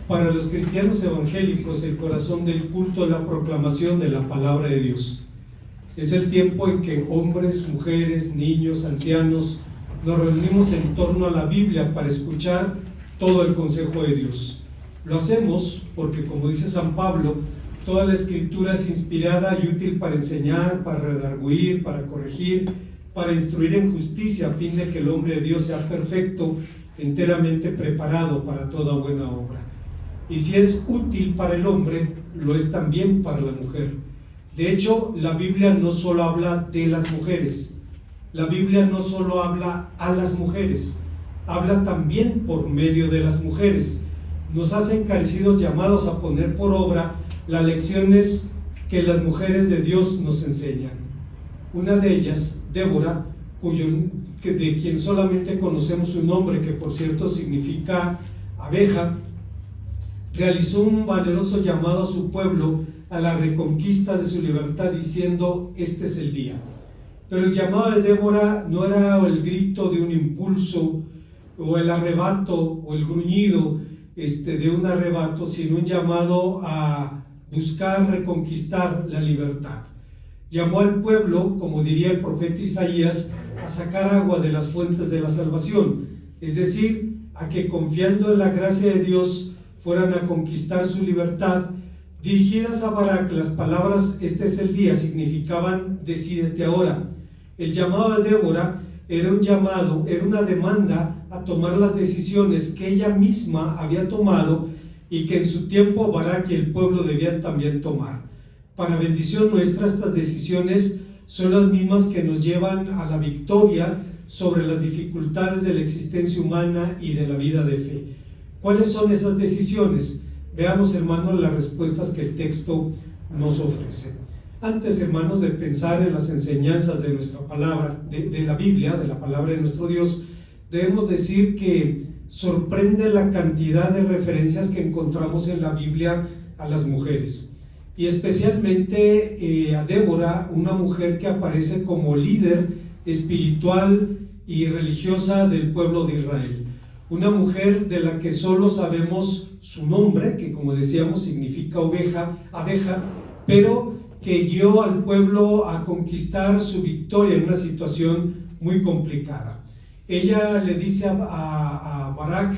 Para los cristianos evangélicos, el corazón del culto es la proclamación de la palabra de Dios. Es el tiempo en que hombres, mujeres, niños, ancianos nos reunimos en torno a la Biblia para escuchar todo el consejo de Dios. Lo hacemos porque, como dice San Pablo, toda la Escritura es inspirada y útil para enseñar, para redarguir, para corregir, para instruir en justicia, a fin de que el hombre de Dios sea perfecto, enteramente preparado para toda buena obra. Y si es útil para el hombre, lo es también para la mujer. De hecho, la Biblia no solo habla de las mujeres, la Biblia no solo habla a las mujeres, habla también por medio de las mujeres. Nos hace encarecidos llamados a poner por obra las lecciones que las mujeres de Dios nos enseñan. Una de ellas, Débora, de quien solamente conocemos su nombre, que por cierto significa abeja, realizó un valeroso llamado a su pueblo a la reconquista de su libertad, diciendo: este es el día. Pero el llamado de Débora no era el grito de un impulso, o el arrebato, o el gruñido de un arrebato, sino un llamado a buscar reconquistar la libertad. Llamó al pueblo, como diría el profeta Isaías, a sacar agua de las fuentes de la salvación, es decir, a que confiando en la gracia de Dios fueran a conquistar su libertad. Dirigidas a Barak, las palabras "este es el día" significaban "decídete ahora". El llamado de Débora era un llamado, era una demanda a tomar las decisiones que ella misma había tomado y que en su tiempo Barak y el pueblo debían también tomar. Para bendición nuestra, estas decisiones son las mismas que nos llevan a la victoria sobre las dificultades de la existencia humana y de la vida de fe. ¿Cuáles son esas decisiones? Veamos, hermanos, las respuestas que el texto nos ofrece. Antes, hermanos, de pensar en las enseñanzas de nuestra palabra, de la Biblia, de la palabra de nuestro Dios, debemos decir que sorprende la cantidad de referencias que encontramos en la Biblia a las mujeres, y especialmente a Débora, una mujer que aparece como líder espiritual y religiosa del pueblo de Israel. Una mujer de la que solo sabemos su nombre, que como decíamos significa abeja, pero que guió al pueblo a conquistar su victoria en una situación muy complicada. Ella le dice a Barak: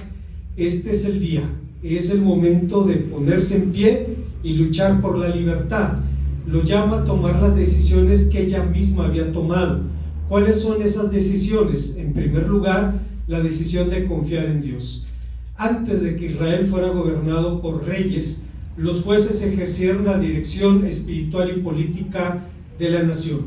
este es el día, es el momento de ponerse en pie y luchar por la libertad. Lo llama a tomar las decisiones que ella misma había tomado. ¿Cuáles son esas decisiones? En primer lugar, la decisión de confiar en Dios. Antes de que Israel fuera gobernado por reyes, los jueces ejercieron la dirección espiritual y política de la nación.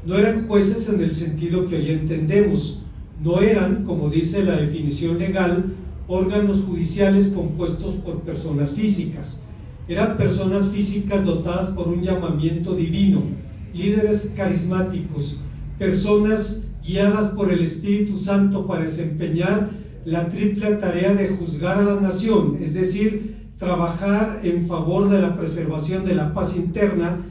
No eran jueces en el sentido que hoy entendemos. No eran, como dice la definición legal, órganos judiciales compuestos por personas físicas. Eran personas físicas dotadas por un llamamiento divino, líderes carismáticos, personas guiadas por el Espíritu Santo para desempeñar la triple tarea de juzgar a la nación, es decir, trabajar en favor de la preservación de la paz interna,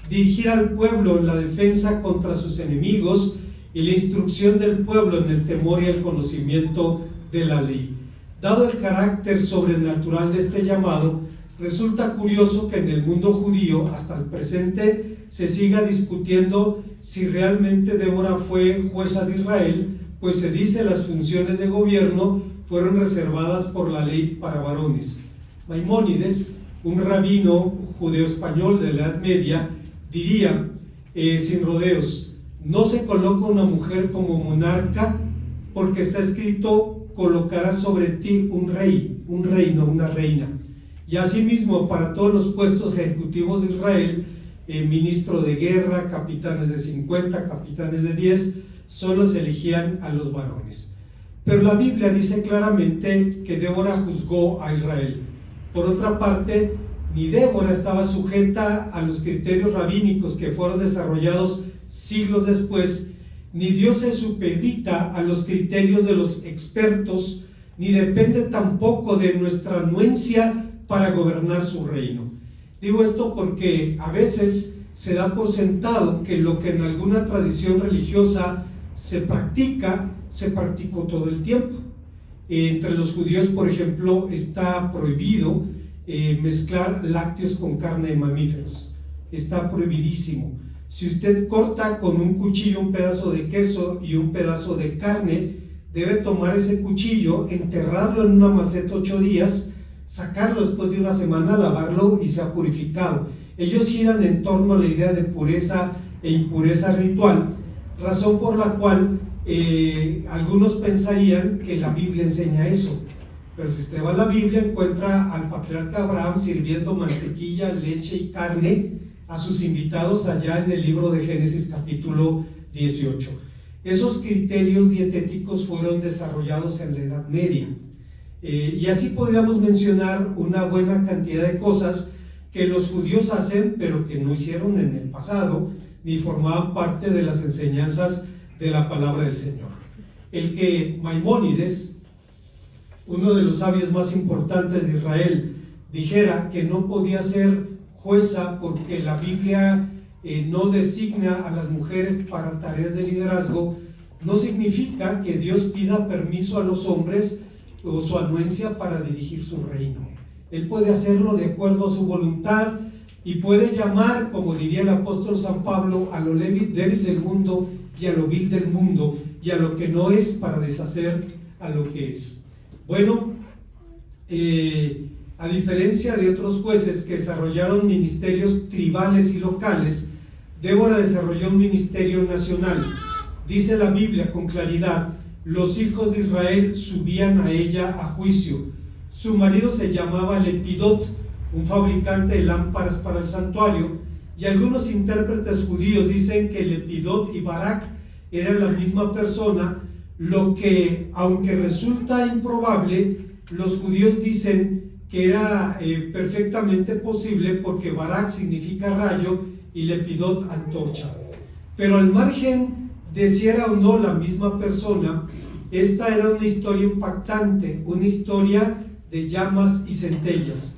dirigir al pueblo en la defensa contra sus enemigos y la instrucción del pueblo en el temor y el conocimiento de la ley. Dado el carácter sobrenatural de este llamado, resulta curioso que en el mundo judío hasta el presente se siga discutiendo si realmente Débora fue jueza de Israel, pues se dice las funciones de gobierno fueron reservadas por la ley para varones. Maimónides, un rabino judeo-español de la Edad Media, diría, sin rodeos: no se coloca una mujer como monarca porque está escrito: colocarás sobre ti un rey, un reino, una reina. Y asimismo, para todos los puestos ejecutivos de Israel, ministro de guerra, capitanes de 50, capitanes de 10, solo se elegían a los varones. Pero la Biblia dice claramente que Débora juzgó a Israel. Por otra parte, ni Débora estaba sujeta a los criterios rabínicos que fueron desarrollados siglos después, ni Dios se supedita a los criterios de los expertos, ni depende tampoco de nuestra anuencia para gobernar su reino. Digo esto porque a veces se da por sentado que lo que en alguna tradición religiosa se practica, se practicó todo el tiempo. Entre los judíos, por ejemplo, está prohibido mezclar lácteos con carne de mamíferos. Está prohibidísimo. Si usted corta con un cuchillo un pedazo de queso y un pedazo de carne, debe tomar ese cuchillo, enterrarlo en una maceta 8 días, sacarlo después de una semana, lavarlo y se ha purificado. Ellos giran en torno a la idea de pureza e impureza ritual, razón por la cual algunos pensarían que la Biblia enseña eso. Pero si usted va a la Biblia, encuentra al patriarca Abraham sirviendo mantequilla, leche y carne a sus invitados allá en el libro de Génesis capítulo 18. Esos criterios dietéticos fueron desarrollados en la Edad Media. Y así podríamos mencionar una buena cantidad de cosas que los judíos hacen, pero que no hicieron en el pasado, ni formaban parte de las enseñanzas de la palabra del Señor. El que Maimónides, uno de los sabios más importantes de Israel, dijera que no podía ser jueza porque la Biblia no designa a las mujeres para tareas de liderazgo, no significa que Dios pida permiso a los hombres o su anuencia para dirigir su reino. Él puede hacerlo de acuerdo a su voluntad y puede llamar, como diría el apóstol San Pablo, a lo débil del mundo y a lo vil del mundo y a lo que no es para deshacer a lo que es. Bueno, a diferencia de otros jueces que desarrollaron ministerios tribales y locales, Débora desarrolló un ministerio nacional. Dice la Biblia con claridad: los hijos de Israel subían a ella a juicio. Su marido se llamaba Lepidot, un fabricante de lámparas para el santuario, y algunos intérpretes judíos dicen que Lepidot y Barak eran la misma persona, lo que, aunque resulta improbable, los judíos dicen que era perfectamente posible, porque Barak significa rayo y Lepidot antorcha. Pero al margen de si era o no la misma persona, esta era una historia impactante, una historia de llamas y centellas.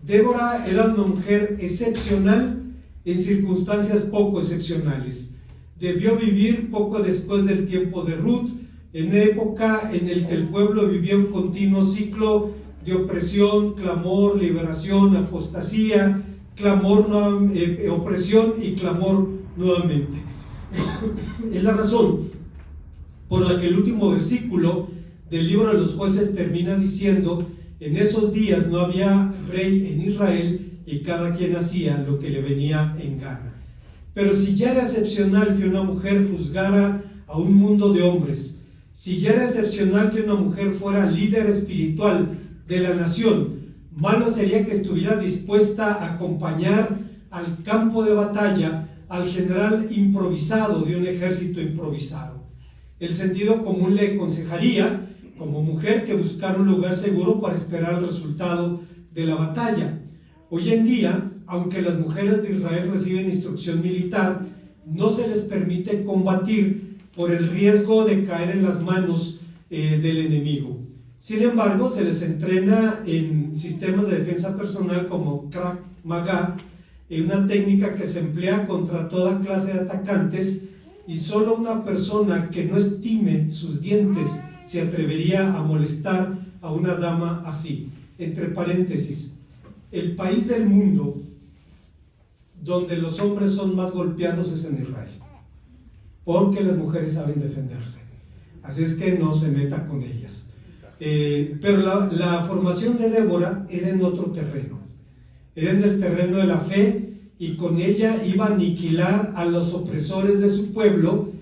Débora era una mujer excepcional en circunstancias poco excepcionales. Debió vivir poco después del tiempo de Ruth, en época en la que el pueblo vivía un continuo ciclo de opresión, clamor, liberación, apostasía, clamor, opresión y clamor nuevamente. Es la razón por la que el último versículo del libro de los Jueces termina diciendo: en esos días no había rey en Israel y cada quien hacía lo que le venía en gana. Pero si ya era excepcional que una mujer juzgara a un mundo de hombres, si ya era excepcional que una mujer fuera líder espiritual de la nación, malo sería que estuviera dispuesta a acompañar al campo de batalla al general improvisado de un ejército improvisado. El sentido común le aconsejaría, como mujer, que buscara un lugar seguro para esperar el resultado de la batalla. Hoy en día, aunque las mujeres de Israel reciben instrucción militar, no se les permite combatir por el riesgo de caer en las manos del enemigo. Sin embargo, se les entrena en sistemas de defensa personal como Krav Maga, una técnica que se emplea contra toda clase de atacantes, y solo una persona que no estime sus dientes se atrevería a molestar a una dama así. Entre paréntesis, el país del mundo donde los hombres son más golpeados es en Israel, porque las mujeres saben defenderse, así es que no se meta con ellas. Pero la formación de Débora era en otro terreno, era en el terreno de la fe, y con ella iba a aniquilar a los opresores de su pueblo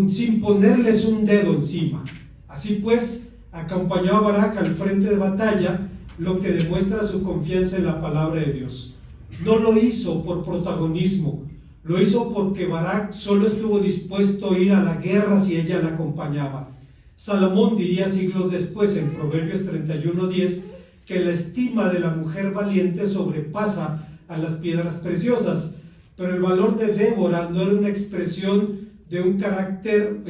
sin ponerles un dedo encima. Así pues, acompañó a Barak al frente de batalla, lo que demuestra su confianza en la palabra de Dios. No lo hizo por protagonismo, lo hizo porque Barak solo estuvo dispuesto a ir a la guerra si ella la acompañaba. Salomón diría siglos después, en Proverbios 31:10, que la estima de la mujer valiente sobrepasa a las piedras preciosas. Pero el valor de Débora no era una expresión de un carácter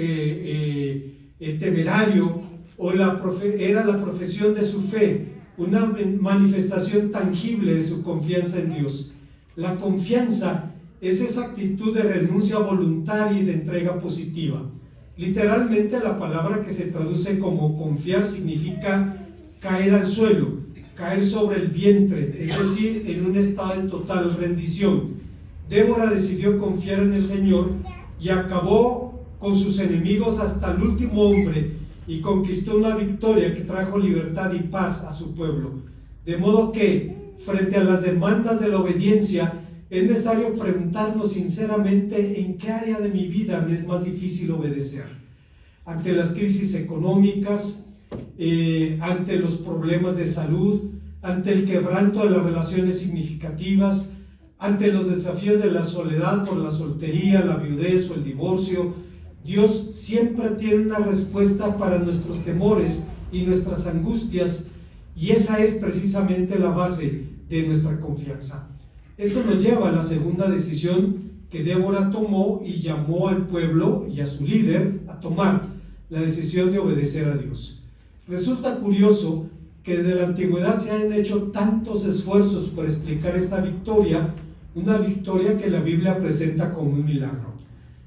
temerario, era la profesión de su fe, una manifestación tangible de su confianza en Dios. La confianza es esa actitud de renuncia voluntaria y de entrega positiva. Literalmente la palabra que se traduce como confiar significa caer al suelo, caer sobre el vientre, es decir, en un estado de total rendición. Débora decidió confiar en el Señor y acabó con sus enemigos hasta el último hombre y conquistó una victoria que trajo libertad y paz a su pueblo. De modo que, frente a las demandas de la obediencia, es necesario preguntarnos sinceramente en qué área de mi vida me es más difícil obedecer. Ante las crisis económicas, ante los problemas de salud, ante el quebranto de las relaciones significativas, ante los desafíos de la soledad por la soltería, la viudez o el divorcio, Dios siempre tiene una respuesta para nuestros temores y nuestras angustias, y esa es precisamente la base de nuestra confianza. Esto nos lleva a la segunda decisión que Débora tomó y llamó al pueblo y a su líder a tomar, la decisión de obedecer a Dios. Resulta curioso que desde la antigüedad se hayan hecho tantos esfuerzos por explicar esta victoria, una victoria que la Biblia presenta como un milagro.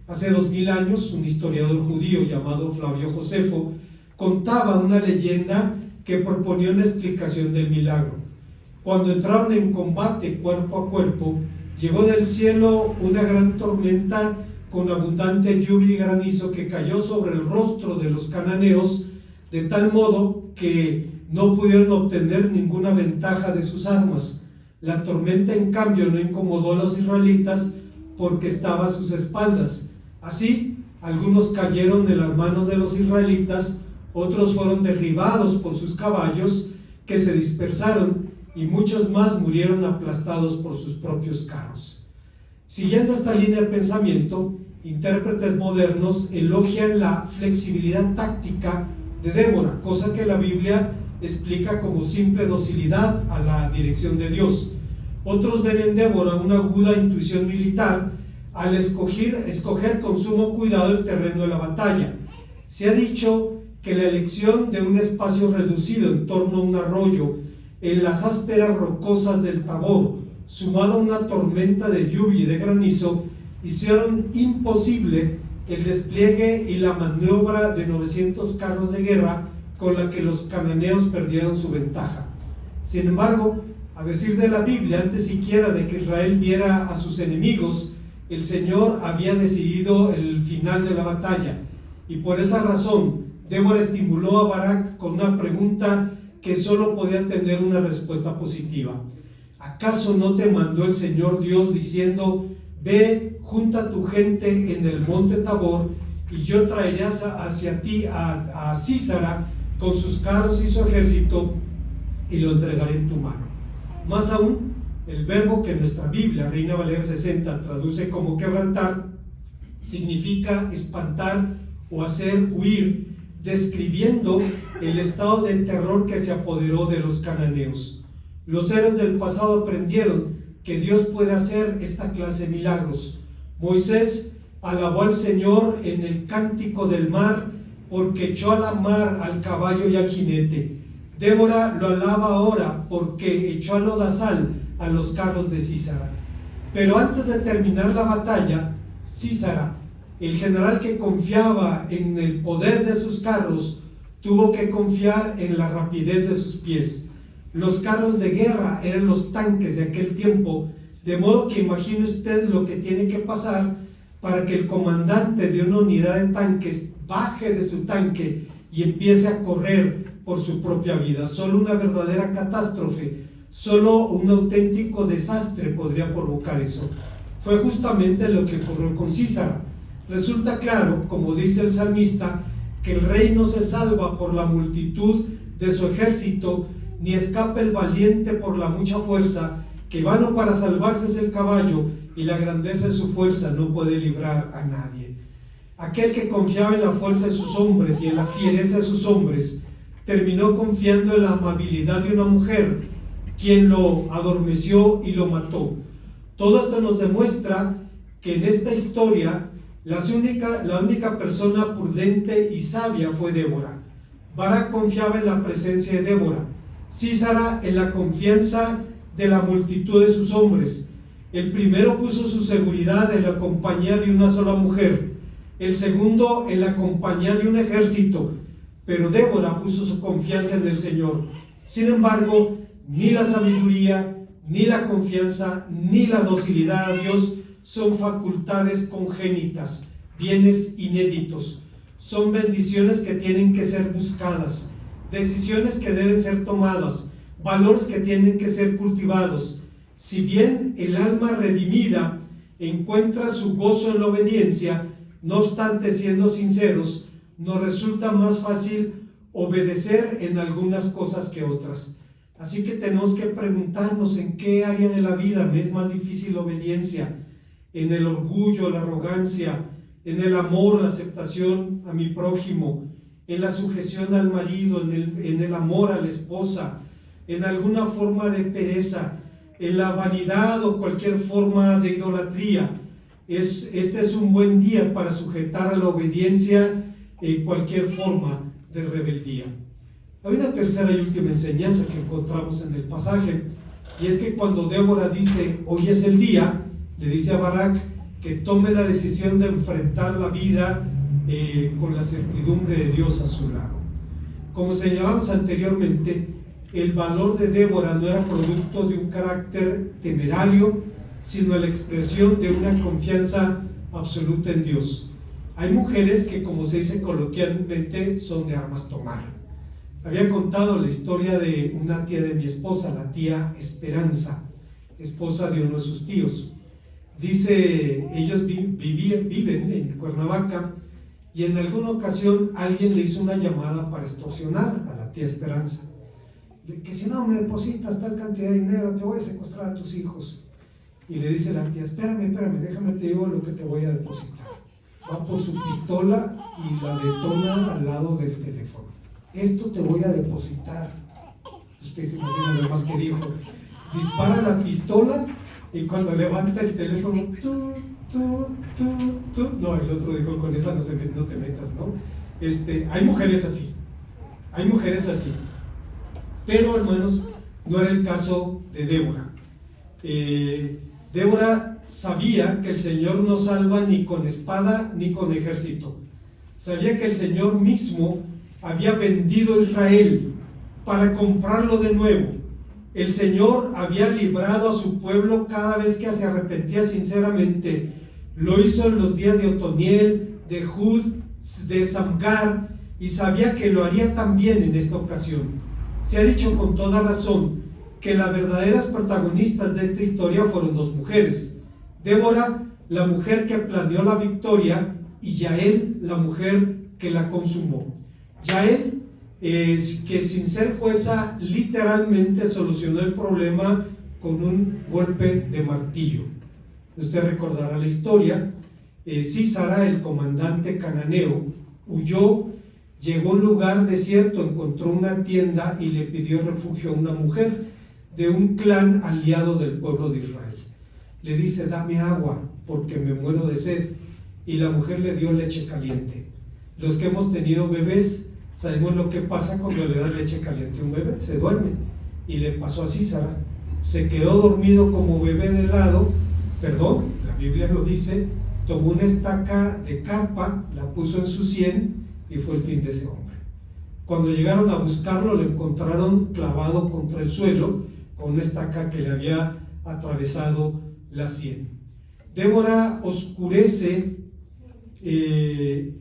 Hace 2000 años, un historiador judío llamado Flavio Josefo contaba una leyenda que proponía una explicación del milagro. Cuando entraron en combate cuerpo a cuerpo, llegó del cielo una gran tormenta con abundante lluvia y granizo que cayó sobre el rostro de los cananeos, de tal modo que no pudieron obtener ninguna ventaja de sus armas. La tormenta, en cambio, no incomodó a los israelitas porque estaba a sus espaldas. Así, algunos cayeron de las manos de los israelitas, otros fueron derribados por sus caballos, que se dispersaron, y muchos más murieron aplastados por sus propios carros. Siguiendo esta línea de pensamiento, intérpretes modernos elogian la flexibilidad táctica de Débora, cosa que la Biblia explica como simple docilidad a la dirección de Dios. Otros ven en Débora una aguda intuición militar al escoger con sumo cuidado el terreno de la batalla. Se ha dicho que la elección de un espacio reducido en torno a un arroyo en las ásperas rocosas del Tabor, sumado a una tormenta de lluvia y de granizo, hicieron imposible el despliegue y la maniobra de 900 carros de guerra con la que los cananeos perdieron su ventaja. Sin embargo, a decir de la Biblia, antes siquiera de que Israel viera a sus enemigos, el Señor había decidido el final de la batalla, y por esa razón Débora estimuló a Barak con una pregunta que solo podía tener una respuesta positiva. ¿Acaso no te mandó el Señor Dios diciendo: ve, junta a tu gente en el monte Tabor, y yo traeré hacia ti a Sísara con sus carros y su ejército, y lo entregaré en tu mano? Más aún, el verbo que nuestra Biblia, Reina Valera 60, traduce como quebrantar, significa espantar o hacer huir, describiendo el estado de terror que se apoderó de los cananeos. Los héroes del pasado aprendieron que Dios puede hacer esta clase de milagros. Moisés alabó al Señor en el cántico del mar porque echó a la mar al caballo y al jinete. Débora lo alaba ahora porque echó a lodazal a los carros de Sísara. Pero antes de terminar la batalla, Sísara, el general que confiaba en el poder de sus carros, tuvo que confiar en la rapidez de sus pies. Los carros de guerra eran los tanques de aquel tiempo, de modo que imagine usted lo que tiene que pasar para que el comandante de una unidad de tanques baje de su tanque y empiece a correr por su propia vida. Solo una verdadera catástrofe, solo un auténtico desastre podría provocar eso. Fue justamente lo que ocurrió con Sísara. Resulta claro, como dice el salmista, que el rey no se salva por la multitud de su ejército, ni escapa el valiente por la mucha fuerza, que vano para salvarse es el caballo, y la grandeza de su fuerza no puede librar a nadie. Aquel que confiaba en la fuerza de sus hombres y en la fiereza de sus hombres, terminó confiando en la amabilidad de una mujer, quien lo adormeció y lo mató. Todo esto nos demuestra que en esta historia la única persona prudente y sabia fue Débora. Barak confiaba en la presencia de Débora, Sísara en la confianza de la multitud de sus hombres. El primero puso su seguridad en la compañía de una sola mujer, el segundo en la compañía de un ejército, pero Débora puso su confianza en el Señor. Sin embargo, ni la sabiduría, ni la confianza, ni la docilidad a Dios son facultades congénitas, bienes inéditos. Son bendiciones que tienen que ser buscadas, decisiones que deben ser tomadas, valores que tienen que ser cultivados. Si bien el alma redimida encuentra su gozo en la obediencia, no obstante, siendo sinceros, nos resulta más fácil obedecer en algunas cosas que otras. Así que tenemos que preguntarnos en qué área de la vida me es más difícil la obediencia: en el orgullo, la arrogancia, en el amor, la aceptación a mi prójimo, en la sujeción al marido, en el amor a la esposa, en alguna forma de pereza, en la vanidad o cualquier forma de idolatría. Este es un buen día para sujetar a la obediencia cualquier forma de rebeldía. Hay una tercera y última enseñanza que encontramos en el pasaje, y es que cuando Débora dice hoy es el día, le dice a Barak que tome la decisión de enfrentar la vida con la certidumbre de Dios a su lado. Como señalamos anteriormente, el valor de Débora no era producto de un carácter temerario, sino la expresión de una confianza absoluta en Dios. Hay mujeres que, como se dice coloquialmente, son de armas tomar. Había contado la historia de una tía de mi esposa, la tía Esperanza, esposa de uno de sus tíos. Dice, ellos viven en Cuernavaca, y en alguna ocasión alguien le hizo una llamada para extorsionar a la tía Esperanza. Que si no me depositas tal cantidad de dinero, te voy a secuestrar a tus hijos. Y le dice la tía, espérame, déjame te digo lo que te voy a depositar. Va por su pistola y la detona al lado del teléfono. Esto te voy a depositar. Usted se imagina lo más que dijo. Dispara la pistola y cuando levanta el teléfono, no, el otro dijo, con esa no te metas, ¿no? Hay mujeres así. Pero, hermanos, no era el caso de Débora. Débora sabía que el Señor no salva ni con espada ni con ejército. Sabía que el Señor mismo había vendido a Israel para comprarlo de nuevo. El Señor había librado a su pueblo cada vez que se arrepentía sinceramente. Lo hizo en los días de Otoniel, de Jud, de Samgar, y sabía que lo haría también en esta ocasión. Se ha dicho con toda razón que las verdaderas protagonistas de esta historia fueron dos mujeres: Débora, la mujer que planeó la victoria, y Yael, la mujer que la consumó. Yael, que sin ser jueza, literalmente solucionó el problema con un golpe de martillo. Usted recordará la historia. Sísara, el comandante cananeo, huyó, llegó a un lugar desierto, encontró una tienda y le pidió refugio a una mujer de un clan aliado del pueblo de Israel. Le dice, dame agua porque me muero de sed, y la mujer le dio leche caliente. Los que hemos tenido bebés sabemos lo que pasa cuando le dan leche caliente a un bebé: se duerme, y le pasó a Sísara. Se quedó dormido como bebé de lado, la Biblia lo dice, tomó una estaca de carpa, la puso en su sien, y fue el fin de ese hombre. Cuando llegaron a buscarlo, lo encontraron clavado contra el suelo con una estaca que le había atravesado la sien. Débora oscurece, el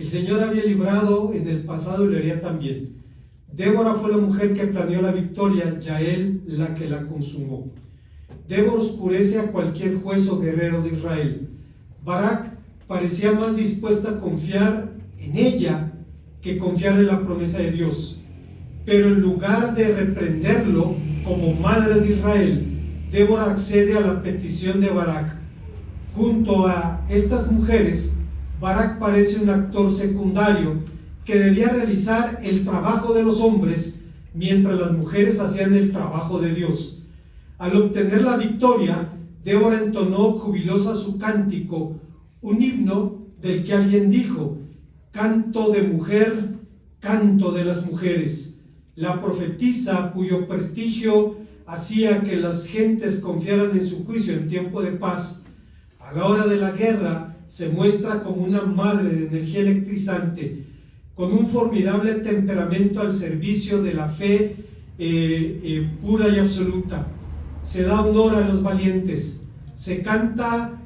Señor había librado en el pasado y lo haría también. Débora fue la mujer que planeó la victoria, Yael la que la consumó. Débora oscurece a cualquier juez o guerrero de Israel. Barak parecía más dispuesta a confiar en ella que confiar en la promesa de Dios. Pero en lugar de reprenderlo como madre de Israel, Débora accede a la petición de Barak. Junto a estas mujeres, Barak parece un actor secundario que debía realizar el trabajo de los hombres mientras las mujeres hacían el trabajo de Dios. Al obtener la victoria, Débora entonó jubilosa su cántico, un himno del que alguien dijo: canto de mujer, canto de las mujeres. La profetisa, cuyo prestigio hacía que las gentes confiaran en su juicio en tiempo de paz, A la hora de la guerra se muestra como una madre de energía electrizante, con un formidable temperamento al servicio de la fe pura y absoluta. Se da honor a los valientes, se canta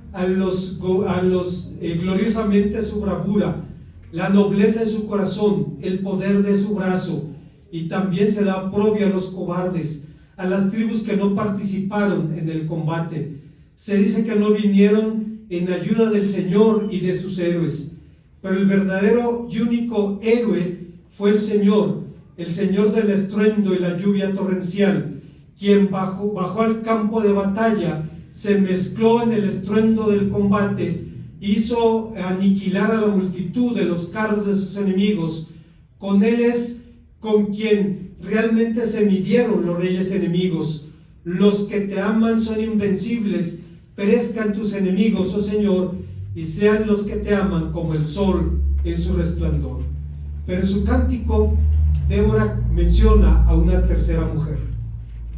gloriosamente su bravura, la nobleza de su corazón, el poder de su brazo, y también se da oprobio a los cobardes, a las tribus que no participaron en el combate. Se dice que no vinieron en ayuda del Señor y de sus héroes, pero el verdadero y único héroe fue el Señor del estruendo y la lluvia torrencial, quien bajó al campo de batalla, se mezcló en el estruendo del combate, hizo aniquilar a la multitud de los carros de sus enemigos. Con él es con quien realmente se midieron los reyes enemigos. Los que te aman son invencibles. Perezcan tus enemigos, oh Señor, y sean los que te aman como el sol en su resplandor. Pero en su cántico, Débora menciona a una tercera mujer.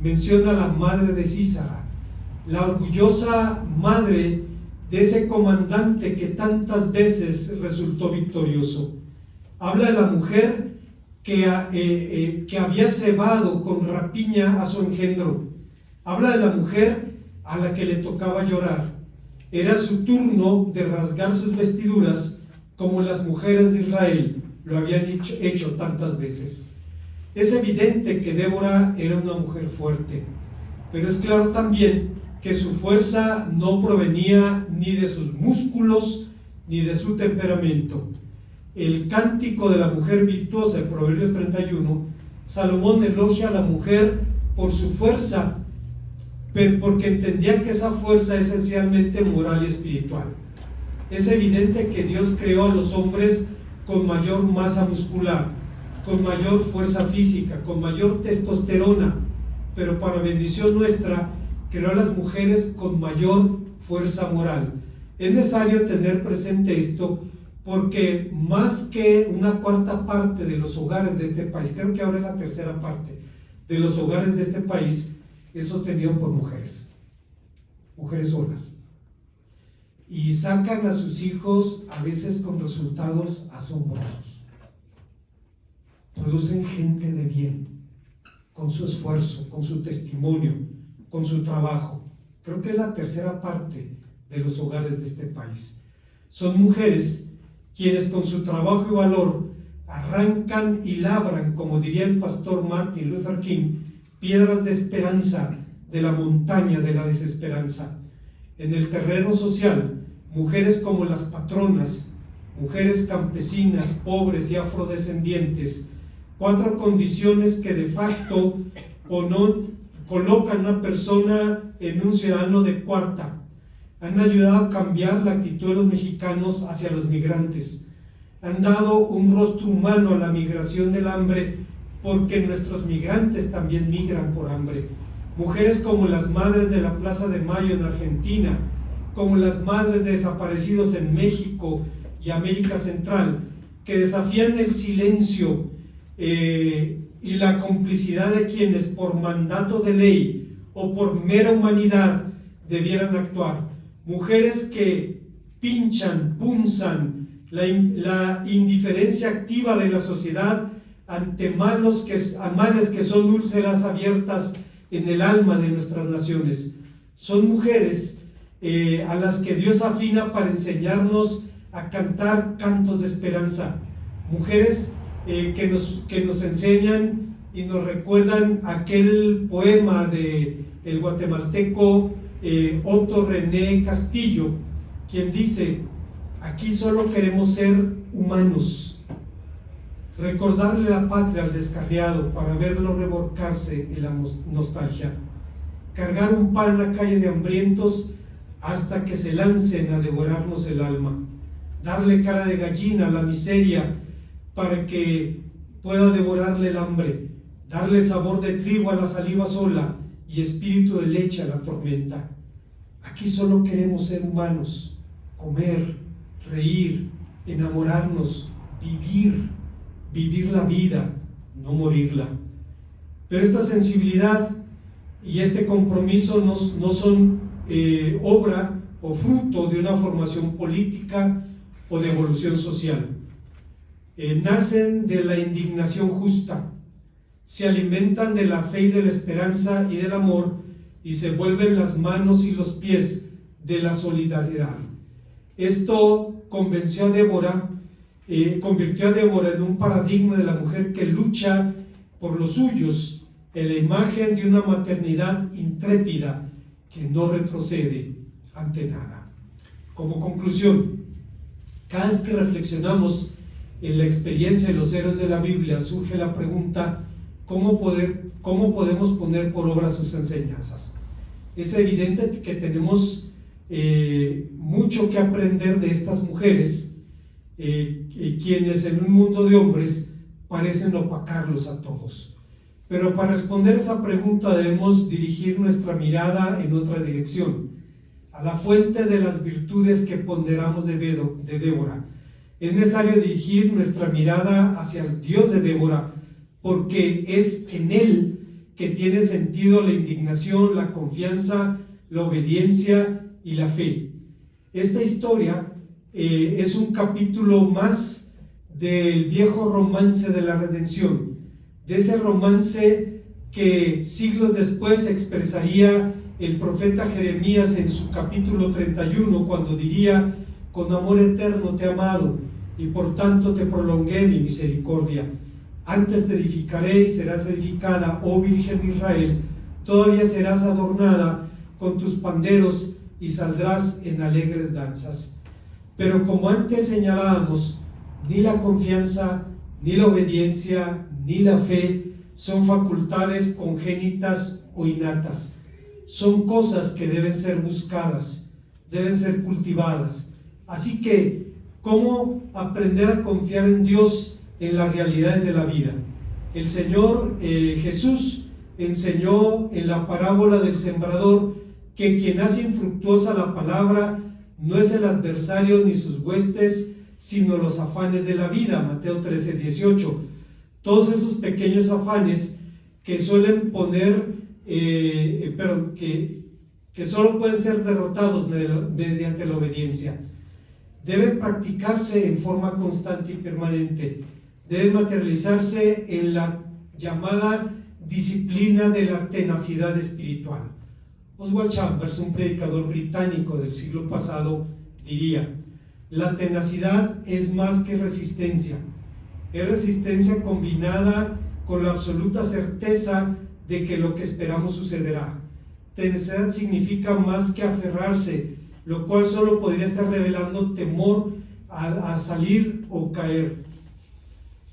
Menciona a la madre de Sísara, la orgullosa madre de ese comandante que tantas veces resultó victorioso. Habla de la mujer que había cebado con rapiña a su engendro. Habla de la mujer a la que le tocaba llorar. Era su turno de rasgar sus vestiduras, como las mujeres de Israel lo habían hecho tantas veces. Es evidente que Débora era una mujer fuerte, pero es claro también que su fuerza no provenía ni de sus músculos ni de su temperamento. El cántico de la mujer virtuosa, el Proverbio 31, Salomón elogia a la mujer por su fuerza, porque entendía que esa fuerza es esencialmente moral y espiritual. Es evidente que Dios creó a los hombres con mayor masa muscular, con mayor fuerza física, con mayor testosterona, pero para bendición nuestra creó a las mujeres con mayor fuerza moral. Es necesario tener presente esto, porque más que una cuarta parte de los hogares de este país, creo que ahora es la tercera parte de los hogares de este país, es sostenido por mujeres solas, y sacan a sus hijos a veces con resultados asombrosos. Producen gente de bien, con su esfuerzo, con su testimonio, con su trabajo. Creo que es la tercera parte de los hogares de este país. Son mujeres quienes con su trabajo y valor arrancan y labran, como diría el pastor Martin Luther King, piedras de esperanza de la montaña de la desesperanza. En el terreno social, mujeres como las patronas, mujeres campesinas, pobres y afrodescendientes, 4 condiciones que de facto colocan a una persona en un ciudadano de cuarta. Han ayudado a cambiar la actitud de los mexicanos hacia los migrantes. Han dado un rostro humano a la migración del hambre, porque nuestros migrantes también migran por hambre. Mujeres como las madres de la Plaza de Mayo en Argentina, como las madres de desaparecidos en México y América Central, que desafían el silencio y la complicidad de quienes por mandato de ley o por mera humanidad debieran actuar. Mujeres que pinchan, punzan la indiferencia activa de la sociedad ante males que son úlceras abiertas en el alma de nuestras naciones. Son mujeres a las que Dios afina para enseñarnos a cantar cantos de esperanza. Mujeres que nos enseñan y nos recuerdan aquel poema de el guatemalteco Otto René Castillo, quien dice: aquí solo queremos ser humanos, recordarle la patria al descarriado para verlo revolcarse en la nostalgia, cargar un pan a la calle de hambrientos hasta que se lancen a devorarnos el alma, darle cara de gallina a la miseria para que pueda devorarle el hambre, darle sabor de trigo a la saliva sola y espíritu de leche a la tormenta. Aquí solo queremos ser humanos, comer, reír, enamorarnos, vivir la vida, no morirla. Pero esta sensibilidad y este compromiso no son obra o fruto de una formación política o de evolución social. Nacen de la indignación justa, se alimentan de la fe y de la esperanza y del amor, y se vuelven las manos y los pies de la solidaridad. Esto convirtió a Débora en un paradigma de la mujer que lucha por los suyos, en la imagen de una maternidad intrépida que no retrocede ante nada. Como conclusión, cada vez que reflexionamos en la experiencia de los héroes de la Biblia, surge la pregunta: ¿cómo podemos poner por obra sus enseñanzas? Es evidente que tenemos mucho que aprender de estas mujeres, quienes en un mundo de hombres parecen opacarlos a todos. Pero para responder esa pregunta debemos dirigir nuestra mirada en otra dirección, a la fuente de las virtudes que ponderamos de Débora. Es necesario dirigir nuestra mirada hacia el Dios de Débora, porque es en Él que tiene sentido la indignación, la confianza, la obediencia y la fe. Esta historia es un capítulo más del viejo romance de la redención, de ese romance que siglos después expresaría el profeta Jeremías en su capítulo 31, cuando diría: con amor eterno te he amado, y por tanto te prolongué mi misericordia. Antes te edificaré y serás edificada, oh Virgen de Israel, todavía serás adornada con tus panderos y saldrás en alegres danzas. Pero como antes señalábamos, ni la confianza, ni la obediencia, ni la fe son facultades congénitas o innatas. Son cosas que deben ser buscadas, deben ser cultivadas. Así que, ¿cómo aprender a confiar en Dios en las realidades de la vida? El Señor Jesús enseñó en la parábola del sembrador que quien hace infructuosa la palabra no es el adversario ni sus huestes, sino los afanes de la vida. Mateo 13:18. Todos esos pequeños afanes que suelen que solo pueden ser derrotados mediante la obediencia, deben practicarse en forma constante y permanente. Deben materializarse en la llamada disciplina de la tenacidad espiritual. Oswald Chambers, un predicador británico del siglo pasado, diría: la tenacidad es más que resistencia, es resistencia combinada con la absoluta certeza de que lo que esperamos sucederá. Tenacidad significa más que aferrarse, lo cual solo podría estar revelando temor a salir o caer.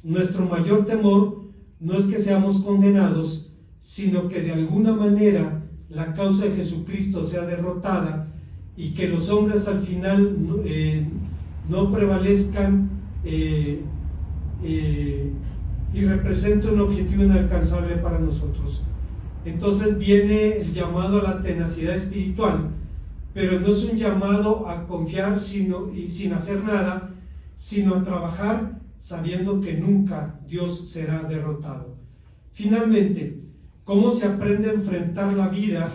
Nuestro mayor temor no es que seamos condenados, sino que de alguna manera la causa de Jesucristo sea derrotada y que los hombres al final no prevalezcan y representen un objetivo inalcanzable para nosotros. Entonces viene el llamado a la tenacidad espiritual, pero no es un llamado a confiar sin hacer nada, sino a trabajar sabiendo que nunca Dios será derrotado. Finalmente, ¿cómo se aprende a enfrentar la vida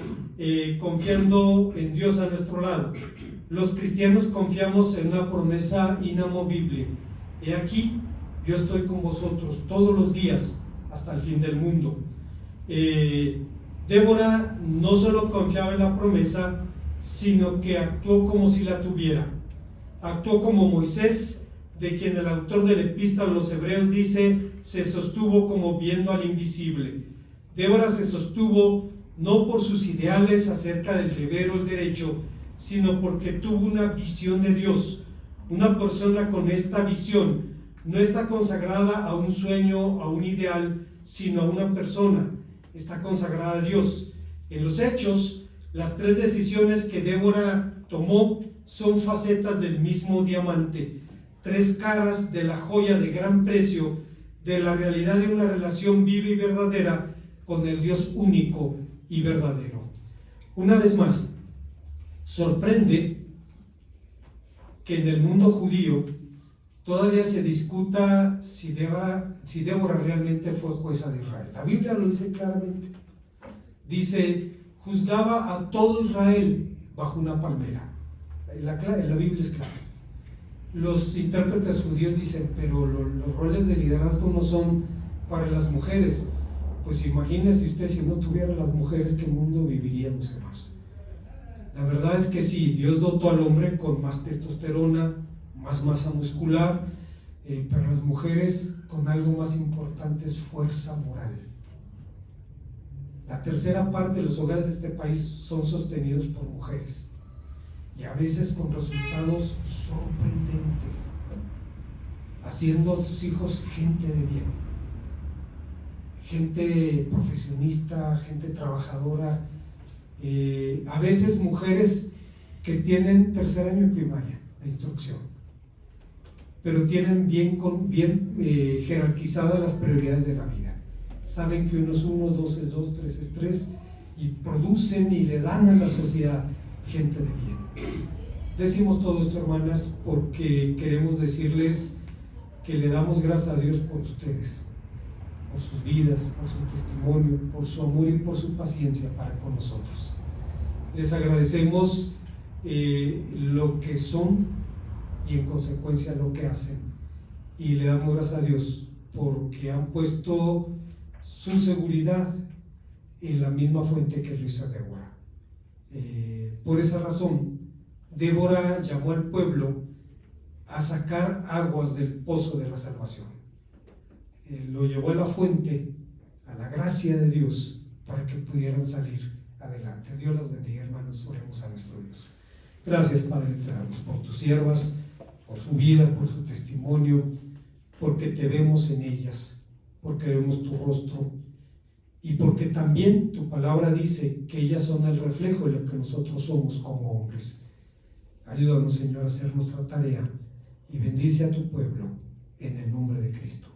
confiando en Dios a nuestro lado? Los cristianos confiamos en una promesa inamovible. He aquí, yo estoy con vosotros todos los días hasta el fin del mundo. Débora no solo confiaba en la promesa, sino que actuó como si la tuviera. Actuó como Moisés, de quien el autor de la epístola a los Hebreos dice: se sostuvo como viendo al invisible. Débora se sostuvo no por sus ideales acerca del deber o el derecho, sino porque tuvo una visión de Dios. Una persona con esta visión no está consagrada a un sueño, a un ideal, sino a una persona. Está consagrada a Dios. En los Hechos, las tres decisiones que Débora tomó son facetas del mismo diamante, tres caras de la joya de gran precio, de la realidad de una relación viva y verdadera con el Dios único y verdadero. Una vez más, sorprende que en el mundo judío todavía se discuta si Débora realmente fue jueza de Israel. La Biblia lo dice claramente. Dice: juzgaba a todo Israel bajo una palmera. La Biblia es clara. Los intérpretes judíos dicen, pero los roles de liderazgo no son para las mujeres. Pues imagínense usted, si no tuviera las mujeres, ¿qué mundo viviríamos, hermanos? La verdad es que sí, Dios dotó al hombre con más testosterona, más masa muscular, pero las mujeres con algo más importante es fuerza moral. La tercera parte de los hogares de este país son sostenidos por mujeres, y a veces con resultados sorprendentes, haciendo a sus hijos gente de bien, gente profesionista, gente trabajadora, a veces mujeres que tienen tercer año en primaria de instrucción, pero tienen bien jerarquizadas las prioridades de la vida. Saben que uno es uno, dos es dos, tres es tres, y producen y le dan a la sociedad gente de bien. Decimos todo esto, hermanas, porque queremos decirles que le damos gracias a Dios por ustedes, por sus vidas, por su testimonio, por su amor y por su paciencia para con nosotros. Les agradecemos lo que son y en consecuencia lo que hacen, y le damos gracias a Dios porque han puesto su seguridad en la misma fuente que lo hizo Débora. Por esa razón, Débora llamó al pueblo a sacar aguas del pozo de la salvación. Lo llevó a la fuente, a la gracia de Dios, para que pudieran salir adelante. Dios las bendiga, hermanos. Oremos a nuestro Dios. Gracias, Padre, te damos por tus siervas, por su vida, por su testimonio, porque te vemos en ellas, porque vemos tu rostro, y porque también tu palabra dice que ellas son el reflejo de lo que nosotros somos como hombres. Ayúdanos, Señor, a hacer nuestra tarea, y bendice a tu pueblo en el nombre de Cristo.